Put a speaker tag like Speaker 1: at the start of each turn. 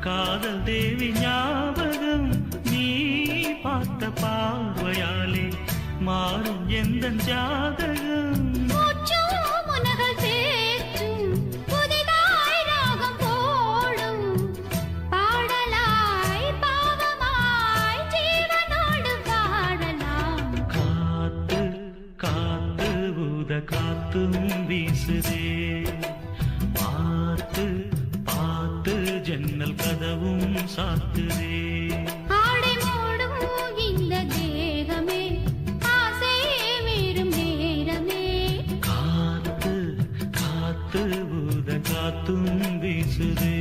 Speaker 1: காதல் தேவி ஞாபகம் நீ பார்த்த பார்வையாலே மாறும் எந்த ஜாதகம் காத்தும் வீசுதே பார்த்து பார்த்து ஜன்னல் கதவும் சாத்துதே
Speaker 2: ஆடை மூடும் இந்த தேகமே ஆசை மீறும் நேரமே
Speaker 1: காத்து காத்து ஊத காத்தும் வீசுதே